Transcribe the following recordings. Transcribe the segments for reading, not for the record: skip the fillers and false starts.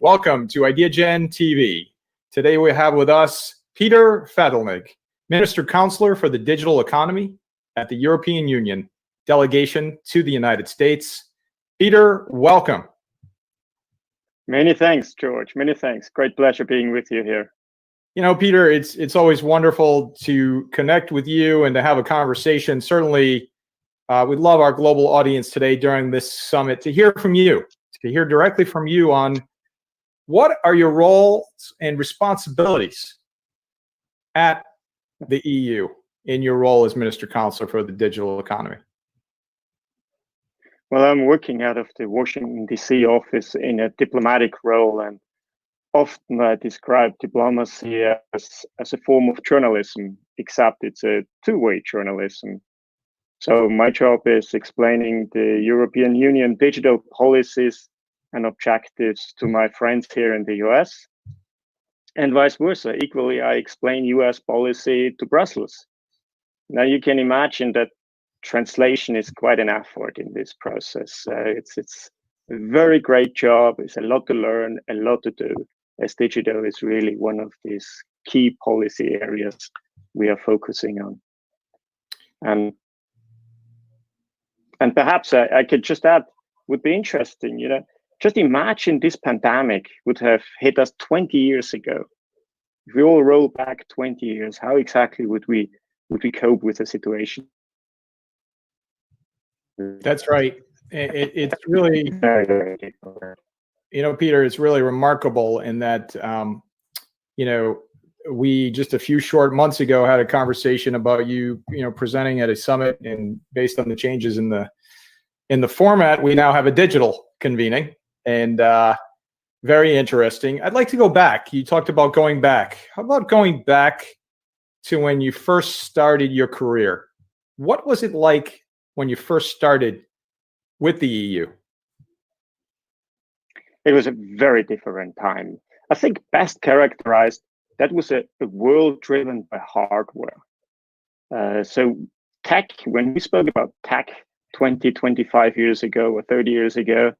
Welcome to IdeaGen TV. Today we have with us Peter Fatelnig, Minister Counselor for the Digital Economy at the European Union, Delegation to the United States. Peter, welcome. Many thanks, George. Many thanks. Great pleasure being with you here. You know, Peter, it's always wonderful to connect with you and to have a conversation. Certainly, we'd love our global audience today during this summit to hear from you, to hear directly from you on what are your roles and responsibilities at the EU in your role as Minister Counselor for the Digital Economy? Well, I'm working out of the Washington, D.C. office in a diplomatic role, and often I describe diplomacy as a form of journalism, except it's a two-way journalism. So my job is explaining the European Union digital policies and objectives to my friends here in the US, and vice versa. Equally, I explain US policy to Brussels. Now you can imagine that translation is quite an effort in this process. It's a very great job. It's a lot to learn, a lot to do, as digital is really one of these key policy areas we are focusing on. And perhaps I could just add, would be interesting, you know, just imagine this pandemic would have hit us 20 years ago. If we all roll back 20 years, how exactly would we cope with the situation? That's right. It's really, you know, Peter, it's really remarkable in that, you know, we just a few short months ago had a conversation about you know, presenting at a summit, and based on the changes in the format, we now have a digital convening, and very interesting. I'd like to go back. You talked about going back. How about going back to when you first started your career? What was it like when you first started with the EU? It was a very different time. I think best characterized, that was a world driven by hardware. So tech, when we spoke about tech 20, 25 years ago or 30 years ago,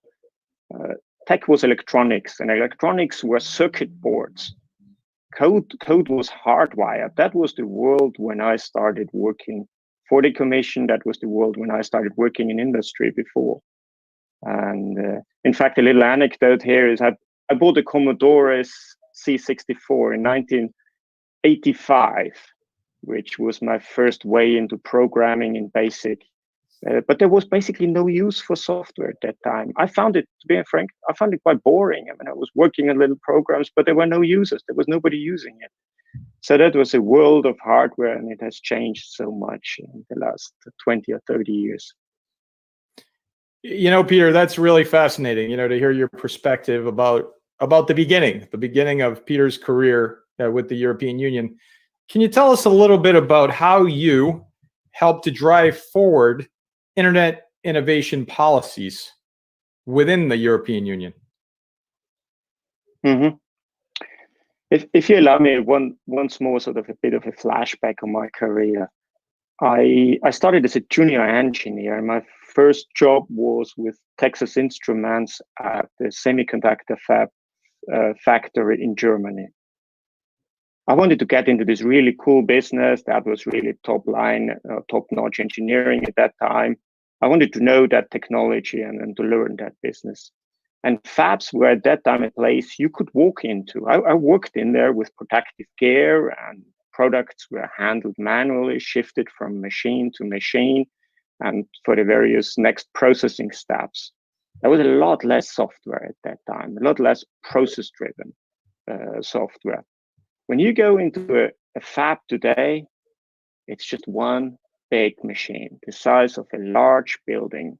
tech was electronics, and electronics were circuit boards. Code was hardwired. That was the world when I started working for the Commission. That was the world when I started working in industry before. And in fact, a little anecdote here is I bought a Commodore C64 in 1985, which was my first way into programming in BASIC. But there was basically no use for software at that time. I found it, to be frank, I found it quite boring. I mean, I was working on little programs, but there were no users. There was nobody using it. So that was a world of hardware, and it has changed so much in the last 20 or 30 years. You know, Peter, that's really fascinating, you know, to hear your perspective about the beginning of Peter's career with the European Union. Can you tell us a little bit about how you helped to drive forward internet innovation policies within the European Union? Mm-hmm. If you allow me once more, sort of a bit of a flashback on my career, I started as a junior engineer. My first job was with Texas Instruments at the semiconductor factory in Germany. I wanted to get into this really cool business that was really top-notch engineering at that time. I wanted to know that technology and to learn that business. And fabs were at that time a place you could walk into. I worked in there with protective gear, and products were handled manually, shifted from machine to machine, and for the various next processing steps. There was a lot less software at that time, a lot less process-driven software. When you go into a fab today, it's just one big machine, the size of a large building.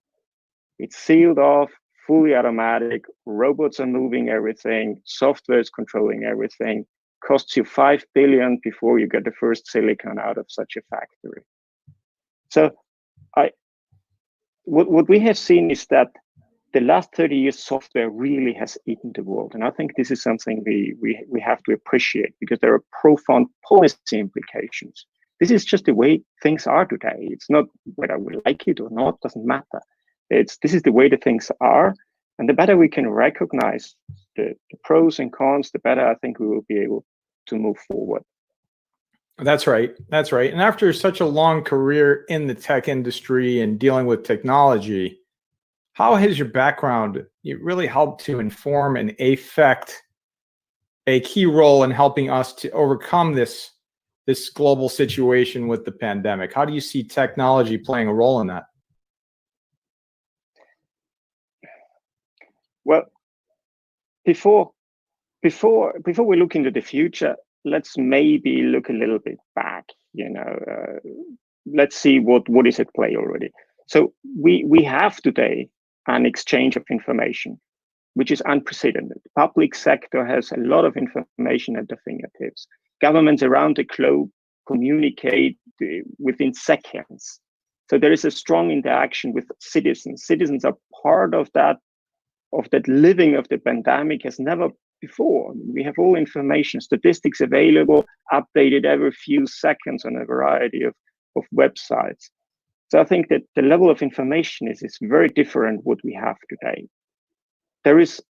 It's sealed off, fully automatic, robots are moving everything, software is controlling everything, costs you $5 billion before you get the first silicon out of such a factory. So what we have seen is that the last 30 years, software really has eaten the world. And I think this is something we have to appreciate, because there are profound policy implications. This is just the way things are today. It's not whether we like it or not, doesn't matter. This is the way the things are, and the better we can recognize the pros and cons, the better I think we will be able to move forward. That's right. That's right. And after such a long career in the tech industry and dealing with technology, how has your background really helped to inform and affect a key role in helping us to overcome this global situation with the pandemic? How do you see technology playing a role in that? Well, before we look into the future, let's maybe look a little bit back. Let's see what is at play already. So we have today an exchange of information, which is unprecedented. The public sector has a lot of information at their fingertips. Governments around the globe communicate within seconds. So there is a strong interaction with citizens. Citizens are part of that living of the pandemic as never before. We have all information, statistics available, updated every few seconds on a variety of websites. So I think that the level of information is very different what we have today. There is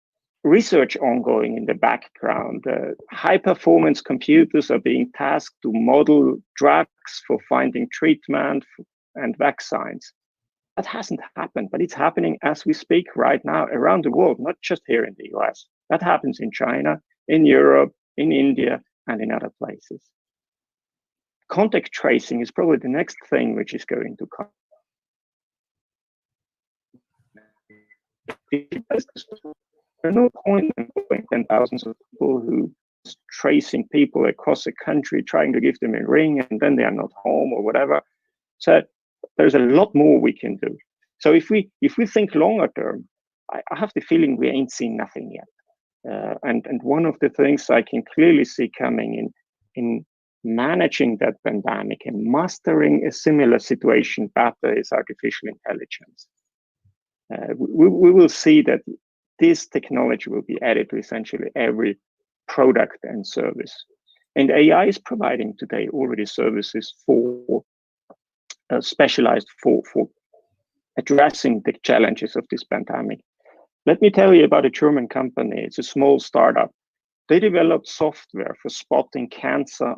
research ongoing in the background. High performance computers are being tasked to model drugs for finding treatment and vaccines. That hasn't happened, but it's happening as we speak right now around the world, not just here in the US. That happens in China, in Europe, in India, and in other places. Contact tracing is probably the next thing which is going to come. There's no point in employing thousands of people who are tracing people across the country, trying to give them a ring, and then they are not home or whatever. So there's a lot more we can do. So if we think longer term, I have the feeling we ain't seen nothing yet. And one of the things I can clearly see coming in managing that pandemic and mastering a similar situation better is artificial intelligence. We will see that this technology will be added to essentially every product and service. And AI is providing today already services for specialized for addressing the challenges of this pandemic. Let me tell you about a German company. It's a small startup. They developed software for spotting cancer.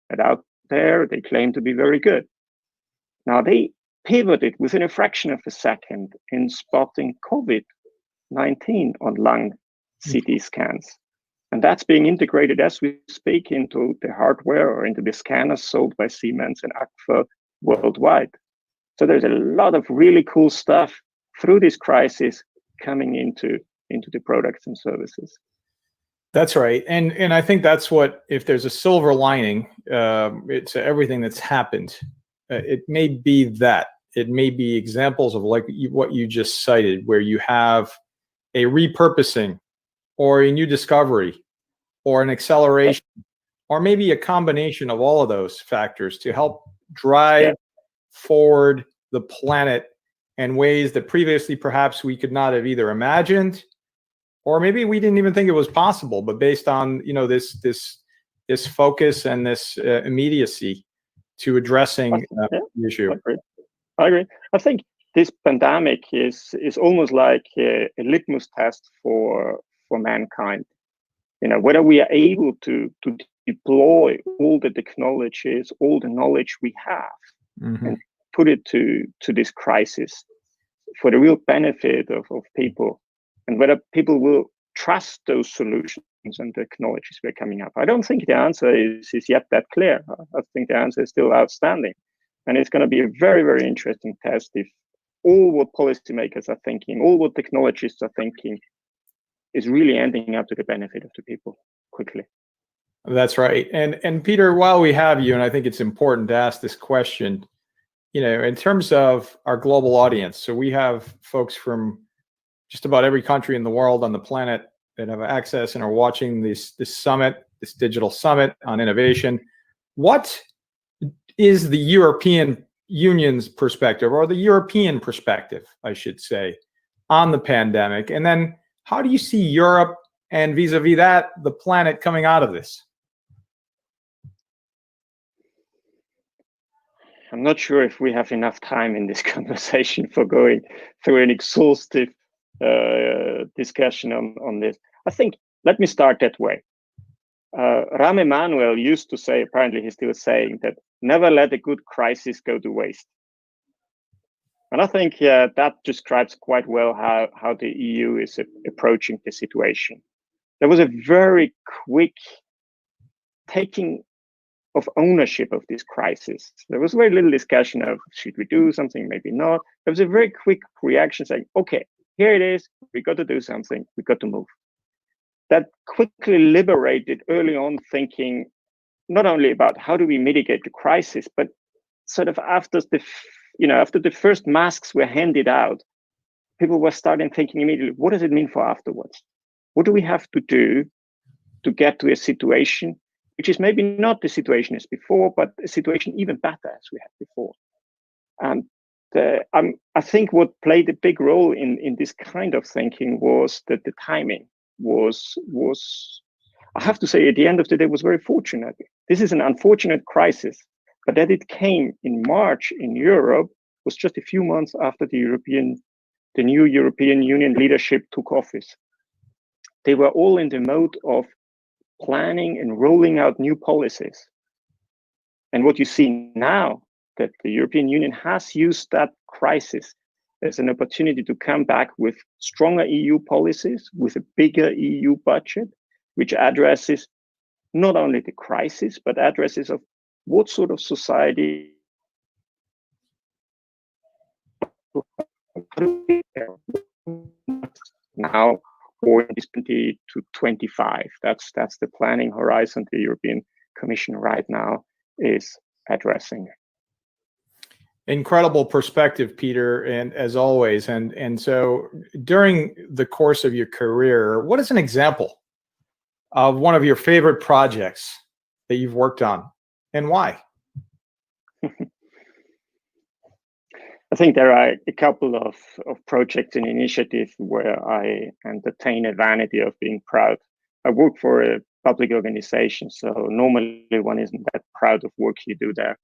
And out there, they claim to be very good. Now they pivoted within a fraction of a second in spotting COVID-19 on lung CT scans. And that's being integrated as we speak into the hardware or into the scanners sold by Siemens and Agfa worldwide. So there's a lot of really cool stuff through this crisis coming into the products and services. That's right. And I think that's what, if there's a silver lining, it's everything that's happened. It may be that. It may be examples of like what you just cited, where you have a repurposing or a new discovery or an acceleration, or maybe a combination of all of those factors to help drive forward the planet in ways that previously perhaps we could not have either imagined, or maybe we didn't even think it was possible, but based on this focus and this immediacy to addressing the issue. I agree. I think this pandemic is almost like a litmus test for mankind. Whether we are able to deploy all the technologies, all the knowledge we have, and put it to this crisis for the real benefit of people, and whether people will trust those solutions and technologies we're coming up. I don't think the answer is yet that clear. I think the answer is still outstanding. And it's going to be a very, very interesting test if all what policymakers are thinking, all what technologists are thinking is really ending up to the benefit of the people quickly. That's right. And Peter, while we have you, and I think it's important to ask this question, in terms of our global audience, so we have folks from just about every country in the world on the planet that have access and are watching this summit, this digital summit on innovation. What is the European Union's perspective, or the European perspective, I should say, on the pandemic? And then how do you see Europe and vis-a-vis that, the planet coming out of this? I'm not sure if we have enough time in this conversation for going through an exhaustive discussion on this. I think, let me start that way. Rahm Emanuel used to say, apparently he's still saying, that never let a good crisis go to waste. And I think that describes quite well how the EU is approaching the situation. There was a very quick taking of ownership of this crisis. There was very little discussion of, should we do something, maybe not. There was a very quick reaction saying, okay, here it is, we got to do something, we got to move. That quickly liberated early on thinking, not only about how do we mitigate the crisis, but sort of after the first masks were handed out, people were starting thinking immediately, what does it mean for afterwards? What do we have to do to get to a situation which is maybe not the situation as before, but a situation even better as we had before? And I think what played a big role in this kind of thinking was that the timing was, I have to say, at the end of the day, was very fortunate. This is an unfortunate crisis, but that it came in March in Europe was just a few months after the new European Union leadership took office. They were all in the mode of planning and rolling out new policies. And what you see now, that the European Union has used that crisis as an opportunity to come back with stronger EU policies, with a bigger EU budget, which addresses not only the crisis, but addresses of what sort of society now or in 20 to 25. That's the planning horizon the European Commission right now is addressing. Incredible perspective, Peter, and as always. And so during the course of your career, what is an example of one of your favorite projects that you've worked on, and why? I think there are a couple of projects and initiatives where I entertain a vanity of being proud. I work for a public organization, so normally one isn't that proud of work you do there.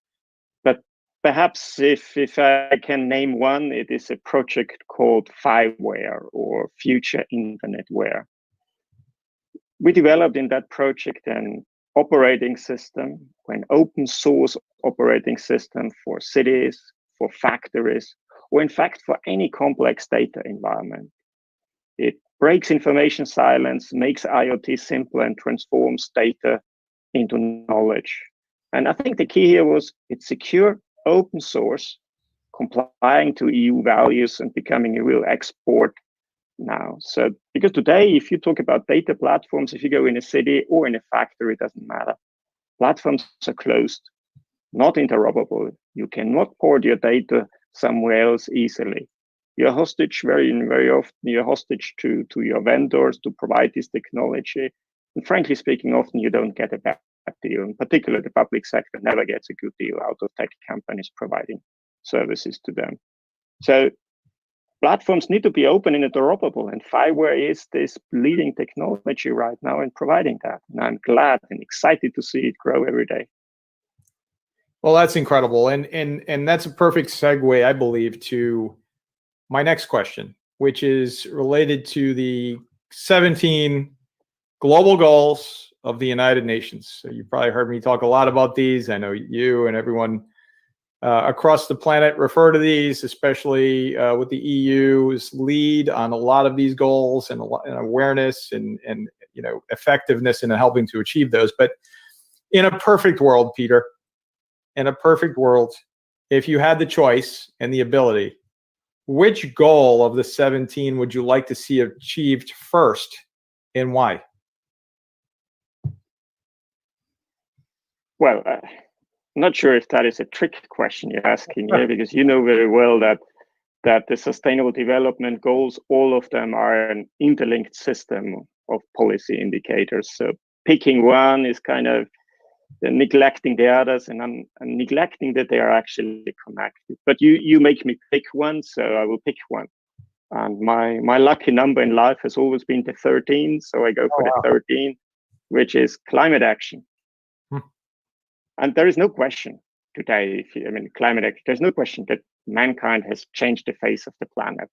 But perhaps if I can name one, it is a project called FiWare, or Future Internetware. We developed in that project an operating system, an open source operating system for cities, for factories, or in fact for any complex data environment. It breaks information silence, makes IoT simple, and transforms data into knowledge. And I think the key here was it's secure, open source, complying to EU values and becoming a real export now. So because today, if you talk about data platforms, if you go in a city or in a factory, it doesn't matter. Platforms are closed, not interoperable. You cannot port your data somewhere else easily. You're hostage very often. You're hostage to your vendors to provide this technology. And frankly speaking, often you don't get a bad deal. In particular, the public sector never gets a good deal out of tech companies providing services to them. So platforms need to be open and interoperable. And FiWare is this leading technology right now in providing that. And I'm glad and excited to see it grow every day. Well, that's incredible. And that's a perfect segue, I believe, to my next question, which is related to the 17 global goals of the United Nations. So you probably heard me talk a lot about these. I know you and everyone across the planet refer to these, especially with the EU's lead on a lot of these goals and awareness and effectiveness in helping to achieve those. But in a perfect world, Peter, in a perfect world, if you had the choice and the ability, which goal of the 17 would you like to see achieved first, and why? Well, I'm not sure if that is a trick question you're asking here, because you know very well that the Sustainable Development Goals, all of them are an interlinked system of policy indicators. So picking one is kind of neglecting the others, and I'm neglecting that they are actually connected. But you make me pick one, so I will pick one. And my lucky number in life has always been the 13, so I go for the 13, which is climate action. And there is no question. today. I mean, climate action, there's no question that mankind has changed the face of the planet.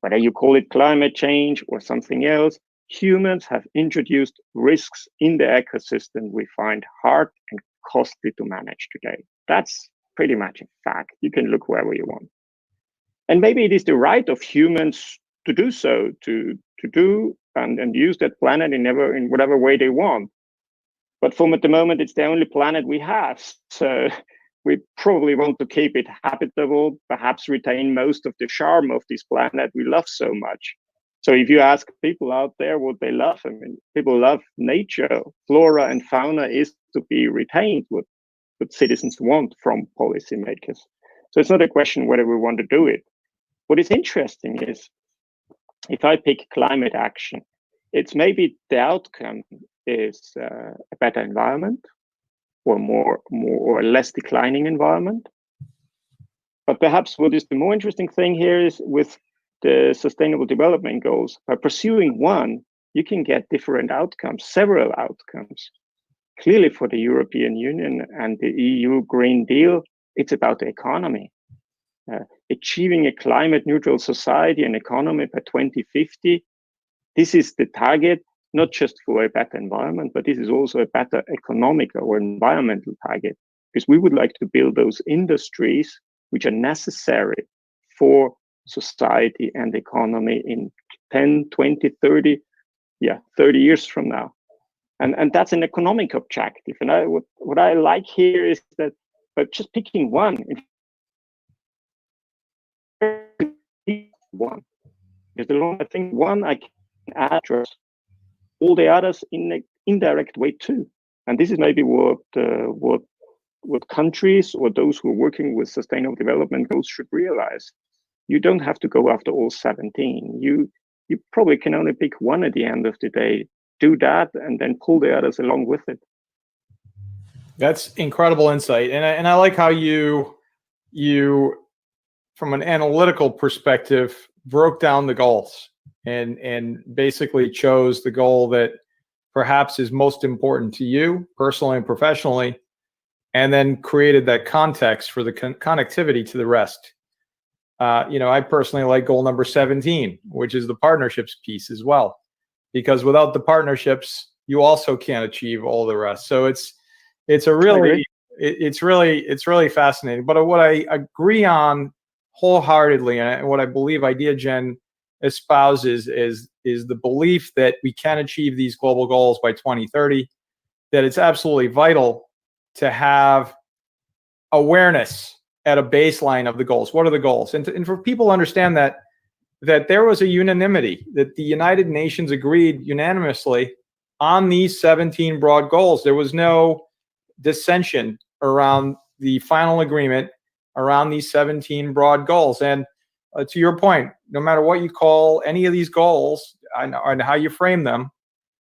Whether you call it climate change or something else, humans have introduced risks in the ecosystem we find hard and costly to manage today. That's pretty much a fact. You can look wherever you want. And maybe it is the right of humans to do so, to do and use that planet in whatever way they want. But at the moment, it's the only planet we have. So we probably want to keep it habitable, perhaps retain most of the charm of this planet we love so much. So if you ask people out there what they love, I mean, people love nature. Flora and fauna is to be retained, what citizens want from policymakers. So it's not a question whether we want to do it. What is interesting is, if I pick climate action, it's maybe the outcome is a better environment, or more or less declining environment. But perhaps what is the more interesting thing here is with the Sustainable Development Goals, by pursuing one, you can get different outcomes, several outcomes. Clearly for the European Union and the EU Green Deal, it's about the economy. Achieving a climate neutral society and economy by 2050, this is the target, not just for a better environment, but this is also a better economic or environmental target, because we would like to build those industries which are necessary for society and economy in 10, 20, 30 years from now. And that's an economic objective. And what I like here is that by just picking one, because I think one I can address all the others in an indirect way too. And this is maybe what countries or those who are working with sustainable development goals should realize. You don't have to go after all 17. You probably can only pick one at the end of the day, do that, and then pull the others along with it. That's incredible insight. And I like how you from an analytical perspective broke down the goals and basically chose the goal that perhaps is most important to you personally and professionally, and then created that context for the connectivity to the rest. I personally like goal number 17, which is the partnerships piece as well, because without the partnerships, you also can't achieve all the rest. So it's really fascinating. But what I agree on wholeheartedly, and what I believe IdeaGen espouses is the belief that we can achieve these global goals by 2030, that it's absolutely vital to have awareness at a baseline of the goals. What are the goals? And for people to understand that there was a unanimity, that the United Nations agreed unanimously on these 17 broad goals. There was no dissension around the final agreement around these 17 broad goals. And to your point, no matter what you call any of these goals and how you frame them,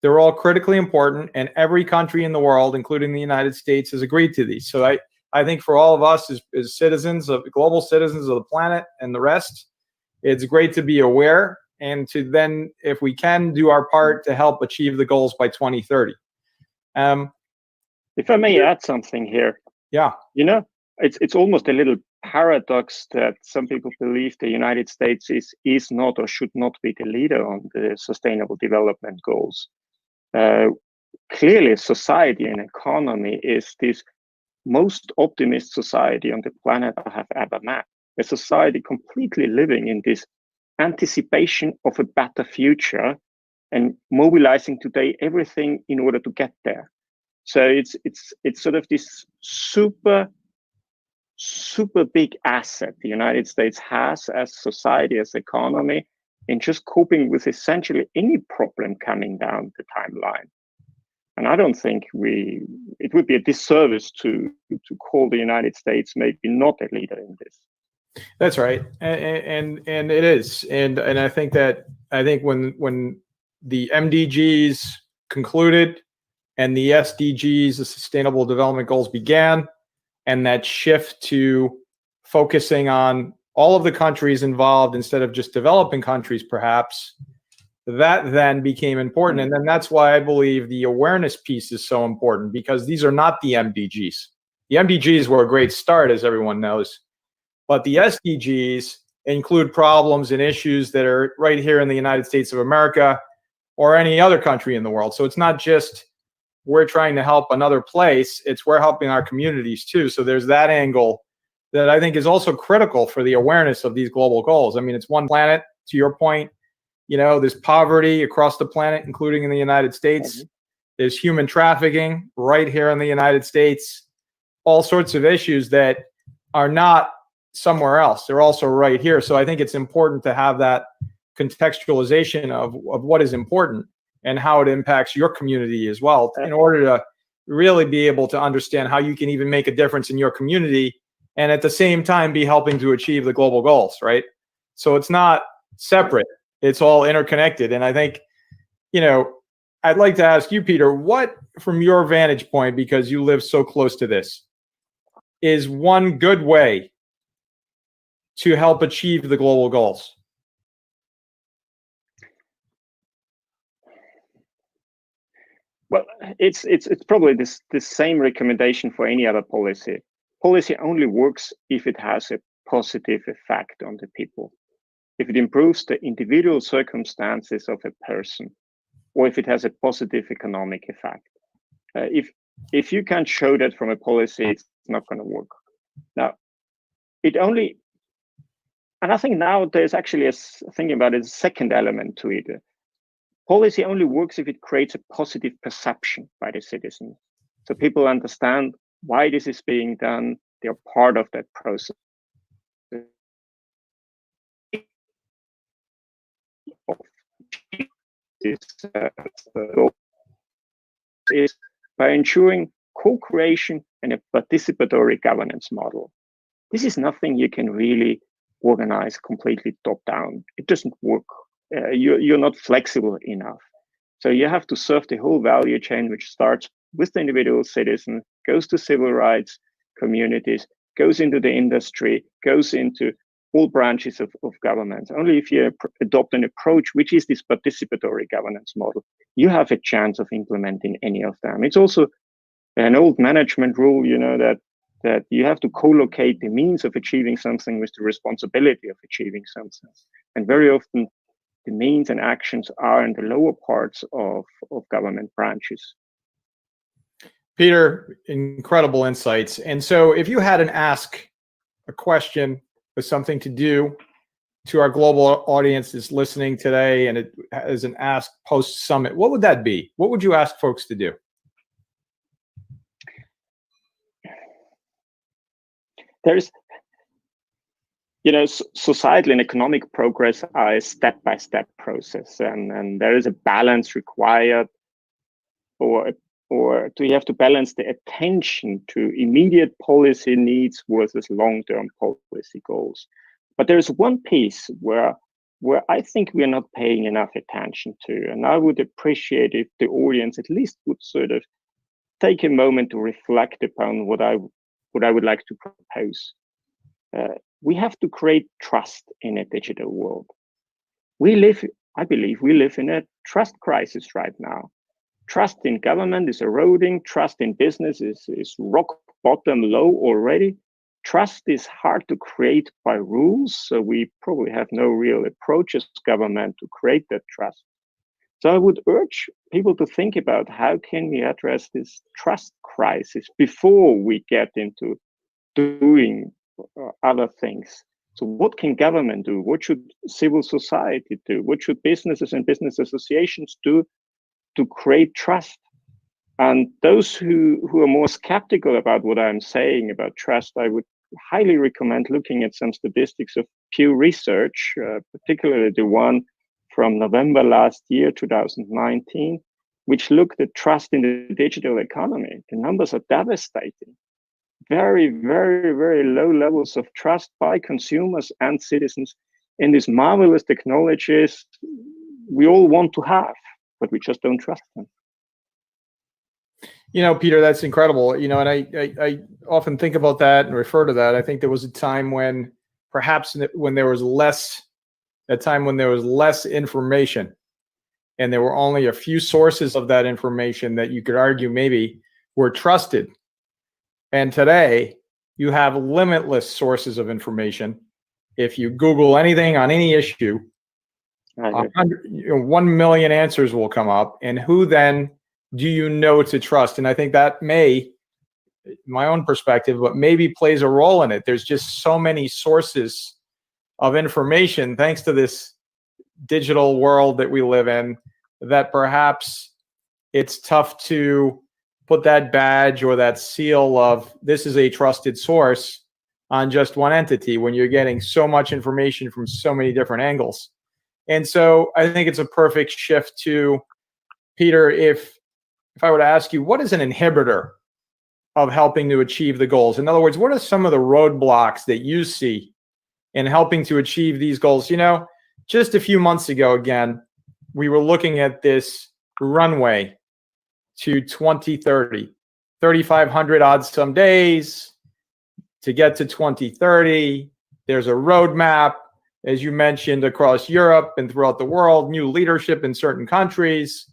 they're all critically important, and every country in the world, including the United States, has agreed to these. So I think for all of us as citizens of global citizens of the planet and the rest, it's great to be aware and to then, if we can, do our part to help achieve the goals by 2030. If I may add something here. Yeah. It's almost a little paradox that some people believe the United States is not or should not be the leader on the Sustainable Development Goals. Clearly, society and economy is this most optimist society on the planet I have ever met. A society completely living in this anticipation of a better future and mobilizing today everything in order to get there. So it's sort of this super big asset the United States has as society, as economy, in just coping with essentially any problem coming down the timeline. And I don't think it would be a disservice to call the United States maybe not a leader in this. That's right, and it is, and I think when the MDGs concluded and the SDGs, the Sustainable Development Goals, began, and that shift to focusing on all of the countries involved instead of just developing countries, perhaps, that then became important. And then that's why I believe the awareness piece is so important, because these are not the MDGs. The MDGs were a great start, as everyone knows, but the SDGs include problems and issues that are right here in the United States of America or any other country in the world. So it's not just we're trying to help another place, it's we're helping our communities too. So there's that angle that I think is also critical for the awareness of these global goals. I mean, it's one planet, to your point. You know, there's poverty across the planet, including in the United States. There's human trafficking right here in the United States. All sorts of issues that are not somewhere else. They're also right here. So I think it's important to have that contextualization of what is important and how it impacts your community as well, in order to really be able to understand how you can even make a difference in your community and at the same time be helping to achieve the global goals, right? So it's not separate. It's all interconnected. And I think, you know, I'd like to ask you, Peter, what, from your vantage point, because you live so close to this, is one good way to help achieve the global goals? Well, it's probably this same recommendation for any other policy. Policy only works if it has a positive effect on the people, if it improves the individual circumstances of a person, or if it has a positive economic effect. If you can't show that from a policy, it's not going to work. Now, and I think now there's actually thinking about it, a second element to it. Policy only works if it creates a positive perception by the citizens. So people understand why this is being done. They're part of that process. Is by ensuring co-creation and a participatory governance model. This is nothing you can really organize completely top-down. It doesn't work. You're not flexible enough. So you have to serve the whole value chain, which starts with the individual citizen, goes to civil rights communities, goes into the industry, goes into all branches of government. Only if you adopt an approach, which is this participatory governance model, you have a chance of implementing any of them. It's also an old management rule, you know, that you have to co-locate the means of achieving something with the responsibility of achieving something. And very often, the means and actions are in the lower parts of government branches. Peter, incredible insights. And so if you had a question with something to do to our global audience that's listening today, and it is an ask post summit, what would that be? What would you ask folks to do? There's, you know, societal and economic progress are a step-by-step process, and there is a balance required, or you have to balance the attention to immediate policy needs versus long-term policy goals. But there's one piece where I think we are not paying enough attention to, and I would appreciate if the audience at least would sort of take a moment to reflect upon what I would like to propose. We have to create trust in a digital world. I believe we live in a trust crisis right now. Trust in government is eroding. Trust in business is rock bottom low already. Trust is hard to create by rules, so we probably have no real approach as government to create that trust. So I would urge people to think about how can we address this trust crisis before we get into doing other things. So what can government do? What should civil society do? What should businesses and business associations do to create trust? And those who are more skeptical about what I'm saying about trust, I would highly recommend looking at some statistics of Pew Research, particularly the one from November last year, 2019, which looked at trust in the digital economy. The numbers are devastating. Very, very, very low levels of trust by consumers and citizens in these marvelous technologies we all want to have, but we just don't trust them. You know, Peter, that's incredible. You know, and I often think about that and refer to that. I think there was a time when perhaps when there was less information, and there were only a few sources of that information that you could argue maybe were trusted. And today, you have limitless sources of information. If you Google anything on any issue, 1 million answers will come up. And who then do you know to trust? And I think that may, my own perspective, but maybe plays a role in it. There's just so many sources of information, thanks to this digital world that we live in, that perhaps it's tough to put that badge or that seal of this is a trusted source on just one entity when you're getting so much information from so many different angles. And so I think it's a perfect shift to, Peter, if I were to ask you, what is an inhibitor of helping to achieve the goals? In other words, what are some of the roadblocks that you see in helping to achieve these goals? You know, just a few months ago, again, we were looking at this runway to 2030, 3,500 odd some days to get to 2030. There's a roadmap, as you mentioned, across Europe and throughout the world, new leadership in certain countries.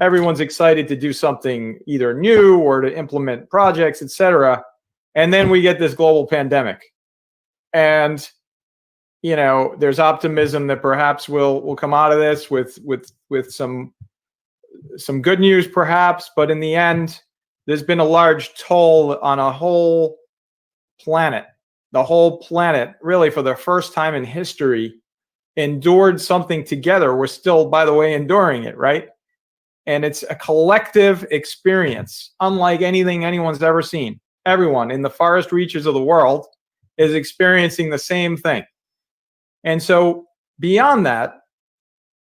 Everyone's excited to do something either new or to implement projects, etc. And then we get this global pandemic. And, you know, there's optimism that perhaps we'll come out of this with some good news, perhaps. But in the end, there's been a large toll on a whole planet. The whole planet, really, for the first time in history, endured something together. We're still, by the way, enduring it, right? And it's a collective experience, unlike anything anyone's ever seen. Everyone in the farthest reaches of the world is experiencing the same thing. And so beyond that,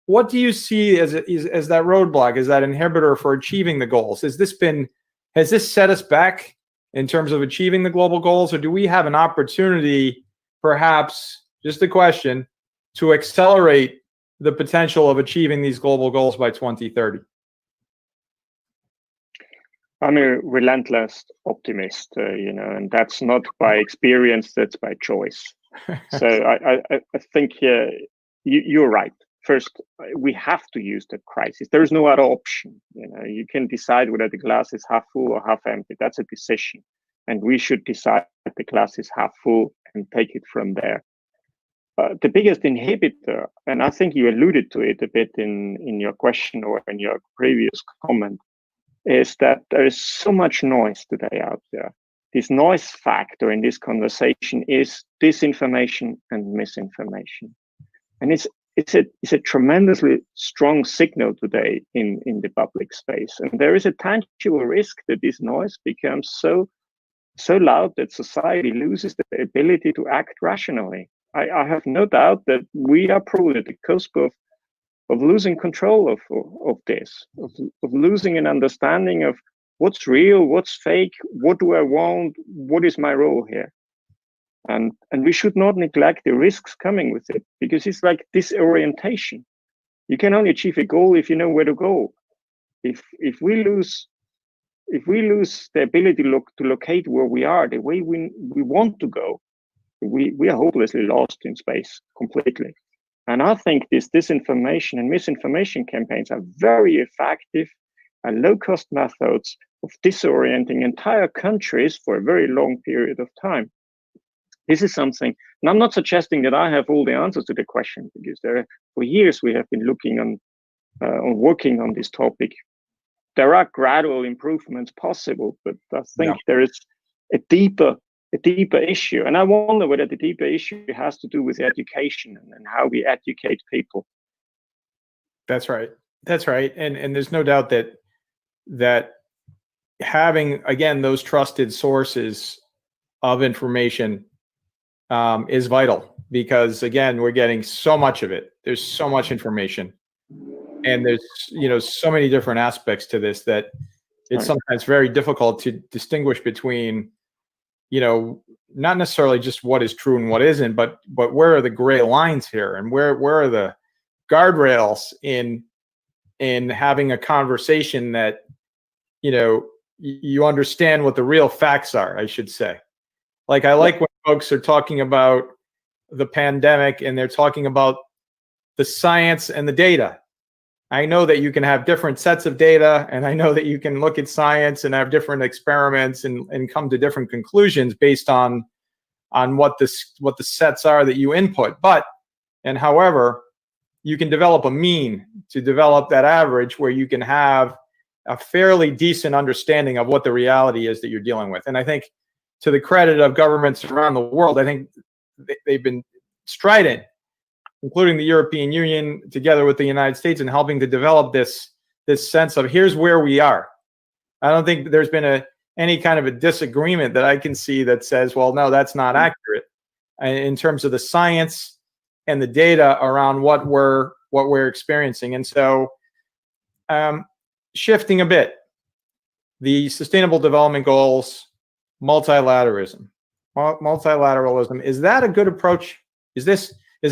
what do you see as that roadblock, as that inhibitor for achieving the goals? Has this set us back in terms of achieving the global goals, or do we have an opportunity, perhaps, just a question, to accelerate the potential of achieving these global goals by 2030? I'm a relentless optimist, and that's not by experience, that's by choice. So I think you're right. First, we have to use the crisis. There is no other option. You can decide whether the glass is half full or half empty. That's a decision. And we should decide that the glass is half full and take it from there. The biggest inhibitor, and I think you alluded to it a bit in your question or in your previous comment, is that there is so much noise today out there. This noise factor in this conversation is disinformation and misinformation. And it's a tremendously strong signal today in the public space. And there is a tangible risk that this noise becomes so loud that society loses the ability to act rationally. I have no doubt that we are probably at the cusp of losing control of this, of losing an understanding of what's real, what's fake, what do I want, what is my role here. And we should not neglect the risks coming with it, because it's like disorientation. You can only achieve a goal if you know where to go. If we lose the ability to locate where we are, the way we want to go, we are hopelessly lost in space completely. And I think this disinformation and misinformation campaigns are very effective and low-cost methods of disorienting entire countries for a very long period of time. This is something, and I'm not suggesting that I have all the answers to the question, because for years we have been looking on working on this topic. There are gradual improvements possible, but I think there is a deeper issue. And I wonder whether the deeper issue has to do with education and how we educate people. That's right. That's right. And there's no doubt that having, again, those trusted sources of information is vital, because, again, we're getting so much of it. There's so much information, and there's, so many different aspects to this that it's sometimes very difficult to distinguish between, not necessarily just what is true and what isn't, but where are the gray lines here, and where are the guardrails in having a conversation that, you understand what the real facts are, I should say. Like, I like when folks are talking about the pandemic and they're talking about the science and the data. I know that you can have different sets of data, and I know that you can look at science and have different experiments and come to different conclusions based on what the sets are that you input. However, you can develop a mean to develop that average where you can have a fairly decent understanding of what the reality is that you're dealing with. And I think, to the credit of governments around the world, I think they've been strident, including the European Union, together with the United States, in helping to develop this sense of here's where we are. I don't think there's been any kind of a disagreement that I can see that says, well, no, that's not accurate in terms of the science and the data around what we're experiencing. And so, shifting a bit, the Sustainable Development Goals, multilateralism, is that a good approach? Is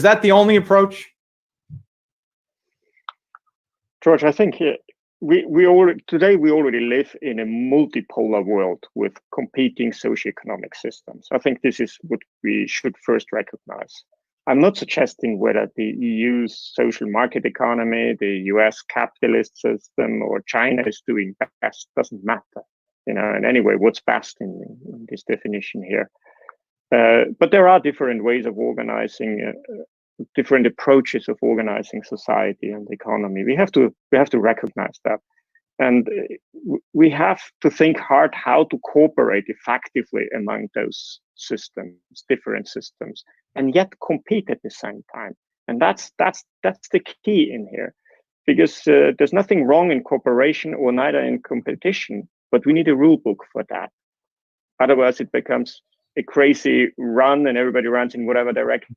that the only approach? George, I think we already live in a multipolar world with competing socioeconomic systems. I think this is what we should first recognize. I'm not suggesting whether the EU's social market economy, the US capitalist system, or China is doing best. Doesn't matter, and anyway, what's best in this definition here. But there are different ways of organizing, different approaches of organizing society and the economy. We have to recognize that, and we have to think hard how to cooperate effectively among those systems, different systems, and yet compete at the same time. And that's the key in here, because there's nothing wrong in cooperation or neither in competition, but we need a rule book for that. Otherwise, it becomes a crazy run, and everybody runs in whatever direction.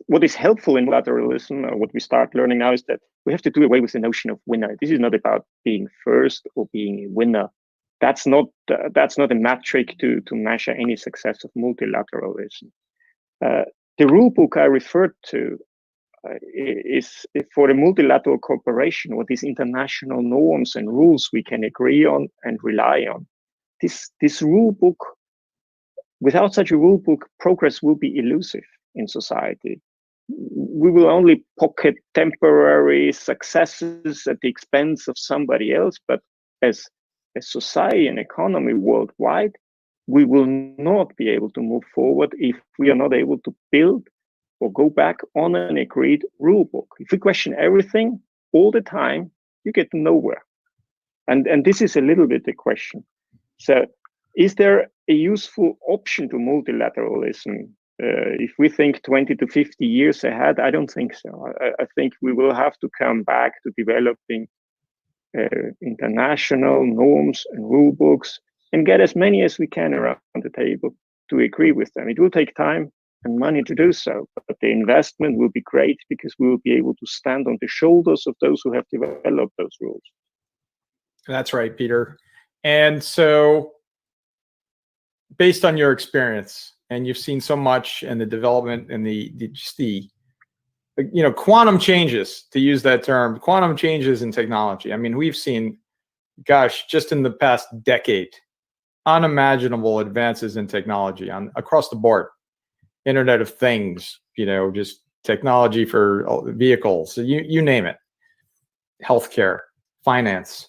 What is helpful in multilateralism, or what we start learning now, is that we have to do away with the notion of winner. This is not about being first or being a winner. That's not a metric to measure any success of multilateralism. The rule book I referred to is for the multilateral cooperation, or these international norms and rules we can agree on and rely on. This rule book, without such a rule book, progress will be elusive in society. We will only pocket temporary successes at the expense of somebody else, but as a society and economy worldwide, we will not be able to move forward if we are not able to build or go back on an agreed rule book. If we question everything all the time, you get nowhere. And this is a little bit the question. So is there a useful option to multilateralism? If we think 20 to 50 years ahead, I don't think so. I think we will have to come back to developing international norms and rule books and get as many as we can around the table to agree with them. It will take time and money to do so, but the investment will be great because we will be able to stand on the shoulders of those who have developed those rules. That's right, Peter. And so, based on your experience, and you've seen so much in the development and the quantum changes, to use that term, quantum changes in technology. I mean, we've seen, gosh, just in the past decade, unimaginable advances in technology across the board. Internet of Things, just technology for vehicles, you name it, healthcare, finance.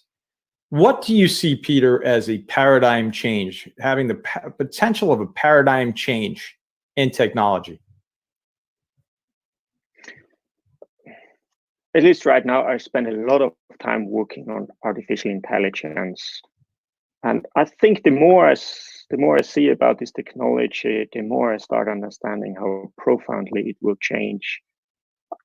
What do you see, Peter, as a paradigm change, having the potential of a paradigm change in technology? At least right now, I spend a lot of time working on artificial intelligence. And I think the more I see about this technology, the more I start understanding how profoundly it will change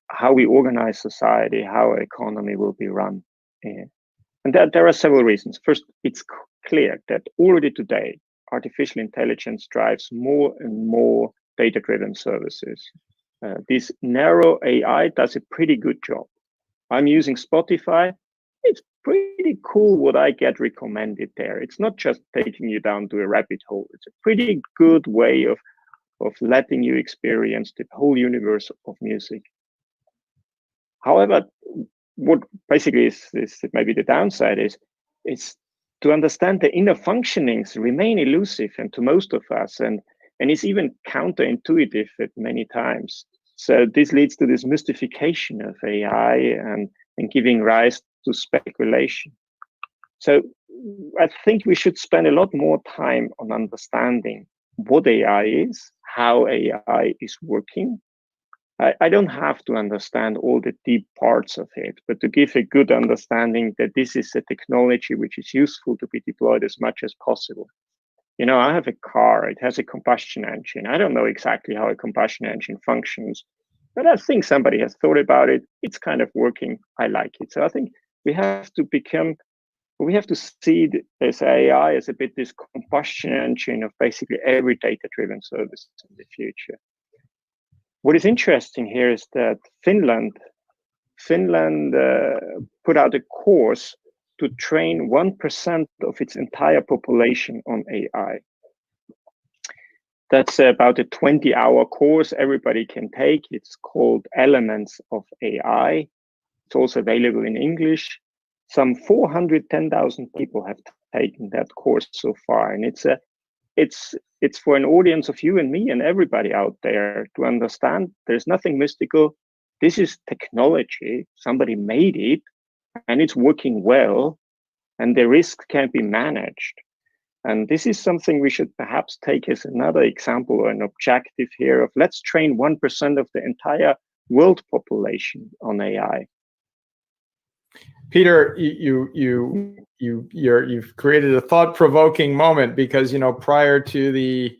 how we organize society, how our economy will be run. And there are several reasons. First, it's clear that already today, artificial intelligence drives more and more data-driven services. This narrow AI does a pretty good job. I'm using Spotify. It's pretty cool what I get recommended there. It's not just taking you down to a rabbit hole. It's a pretty good way of letting you experience the whole universe of music. However, what basically is maybe the downside is to understand the inner functionings remain elusive and to most of us, and it's even counterintuitive at many times. So this leads to this mystification of AI and giving rise to speculation. So I think we should spend a lot more time on understanding what AI is, how AI is working. I don't have to understand all the deep parts of it, but to give a good understanding that this is a technology which is useful to be deployed as much as possible. You know, I have a car, it has a combustion engine. I don't know exactly how a combustion engine functions, but I think somebody has thought about it. It's kind of working. I like it. So I think we have to see this AI as a bit this combustion engine of basically every data-driven service in the future. What is interesting here is that Finland put out a course to train 1% of its entire population on AI. That's about a 20-hour course everybody can take. It's called Elements of AI. It's also available in English. Some 410,000 people have taken that course so far, and it's for an audience of you and me and everybody out there to understand there's nothing mystical. This is technology. Somebody made it, and it's working well, and the risk can be managed. And this is something we should perhaps take as another example or an objective here of let's train 1% of the entire world population on AI. Peter, you've created a thought-provoking moment because, you know, prior to the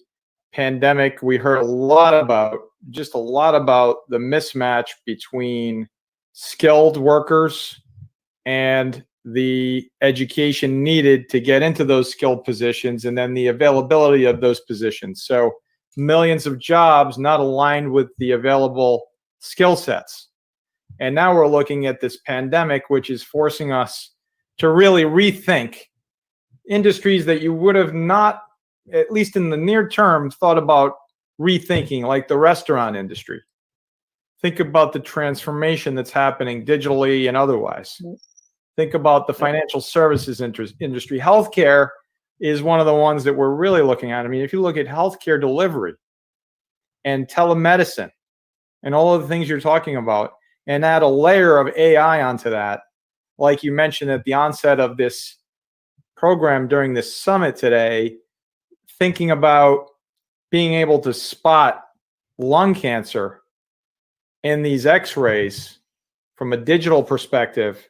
pandemic, we heard a lot about the mismatch between skilled workers and the education needed to get into those skilled positions, and then the availability of those positions. So millions of jobs not aligned with the available skill sets. And now we're looking at this pandemic, which is forcing us to really rethink industries that you would have not, at least in the near term, thought about rethinking, like the restaurant industry. Think about the transformation that's happening digitally and otherwise. Think about the financial services industry. Healthcare is one of the ones that we're really looking at. I mean, if you look at healthcare delivery and telemedicine and all of the things you're talking about, and add a layer of AI onto that, like you mentioned at the onset of this program during this summit today, thinking about being able to spot lung cancer in these x-rays from a digital perspective,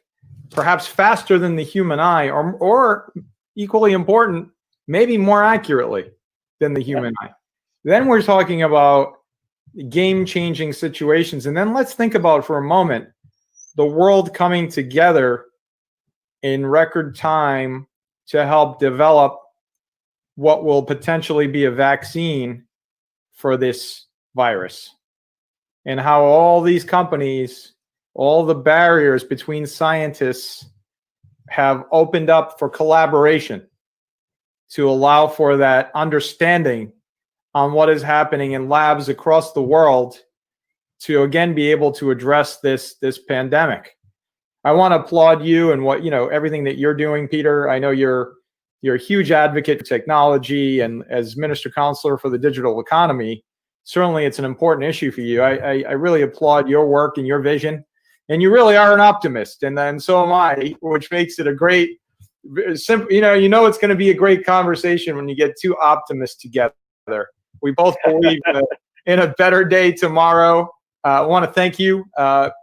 perhaps faster than the human eye, or equally important, maybe more accurately than the human eye. Then we're talking about game-changing situations. And then let's think about for a moment the world coming together in record time to help develop what will potentially be a vaccine for this virus, and how all these companies, all the barriers between scientists have opened up for collaboration to allow for that understanding on what is happening in labs across the world to again be able to address this pandemic. I want to applaud you and what, you know, everything that you're doing, Peter. I know you're a huge advocate for technology, and as Minister Counselor for the digital economy, certainly it's an important issue for you. I really applaud your work and your vision, and you really are an optimist, and so am I, which makes it a great, simple. You know, it's going to be a great conversation when you get two optimists together. We both believe in a better day tomorrow. I want to thank you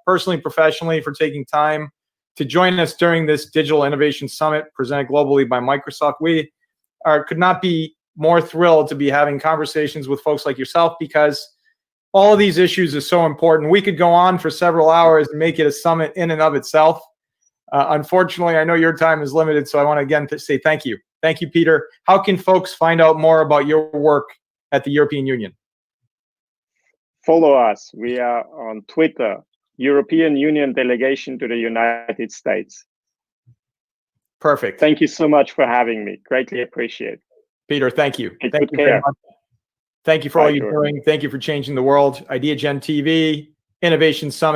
personally, professionally, for taking time to join us during this Digital Innovation Summit presented globally by Microsoft. We could not be more thrilled to be having conversations with folks like yourself, because all of these issues are so important. We could go on for several hours and make it a summit in and of itself. Unfortunately, I know your time is limited, so I want to again say thank you. Thank you, Peter. How can folks find out more about your work at the European Union? Follow us. We are on Twitter, European Union Delegation to the United States. Perfect. Thank you so much for having me. Greatly appreciate. Peter, thank you. Take thank you care. very much. Thank you for all you're doing. Thank you for changing the world. IdeaGen TV, Innovation Summit.